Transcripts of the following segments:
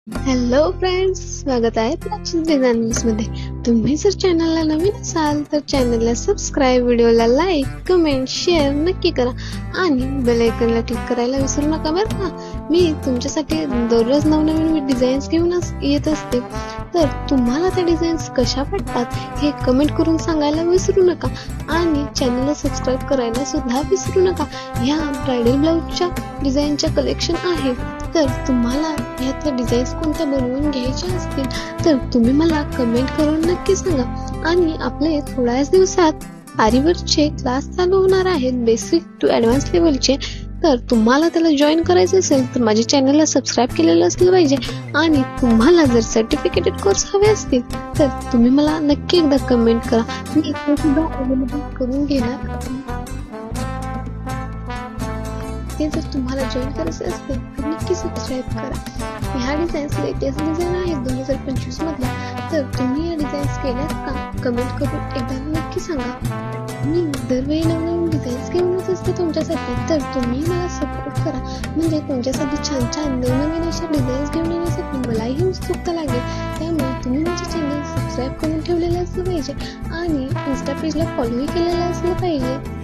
Hello friends, स्वागत आहे प्राचीन डिझायनर्स मध्ये. तुम्ही जर चॅनलला नवीन असाल तर चॅनलला सबस्क्राईब, व्हिडिओला लाईक, कमेंट, शेअर नक्की करा आणि बेल आयकॉनला क्लिक करायला विसरू नका बरं का. मी तुमच्यासाठी दररोज नवनवीन डिझाईन्स घेऊन येत असते. तर तुम्हाला त्या डिझाईन्स कशा वाटतात हे कमेंट करून सांगायला विसरू नका आणि चॅनलला सबस्क्राईब करायला सुद्धा विसरू नका. ह्या ब्रायडल ब्लाऊजच्या डिझाईनच्या कलेक्शन आहे. तर तुम्हाला ह्यातल्या डिझाईन्स कोणत्या बनवून घ्यायच्या असतील तर तुम्ही मला कमेंट करून नक्की सांगा. आणि आपले थोड्याच दिवसात आरीवर्कचे क्लास चालू होणार आहेत, बेसिक टू ॲडव्हान्स लेवलचे. तर तुम्हाला त्याला जॉईन करायचं असेल तर माझ्या चॅनलला सबस्क्राईब केलेलं असलं पाहिजे. आणि तुम्हाला जर सर्टिफिकेटेड कोर्स हवे असतील तर तुम्ही मला नक्की एकदा कमेंट करा, मी ते सुद्धा अवेलेबल करून घेणार. ते जर तुम्हाला जॉईन करायचं असेल तर नक्की सबस्क्राईब करा. ह्या डिझाईन्स लेटेस्ट डिझाईन आहेत 2025 मधल्या. तर तुम्ही या डिझाईन्स केल्यात का कमेंट करून एकदा नक्की सांगा. मी दरवेळी नवनवीन डिझाईन्स घेऊनच असते तुमच्यासाठी. तर तुम्ही मला सपोर्ट करा, म्हणजे तुमच्यासाठी छान छान नवनवीन अशा डिझाईन्स घेऊन येण्यासाठी मलाही उत्सुकता लागेल. त्यामुळे तुम्ही माझे चॅनल सबस्क्राईब करून ठेवलेलं असलं पाहिजे आणि इन्स्टा पेजला फॉलोही केलेलं असलं पाहिजे.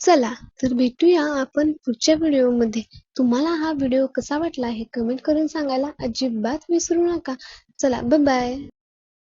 चला तर भेटूया आपण पुढच्या व्हिडिओमध्ये. तुम्हाला हा व्हिडिओ कसा वाटला हे कमेंट करून सांगायला अजिबात विसरू नका. चला, बाय बाय.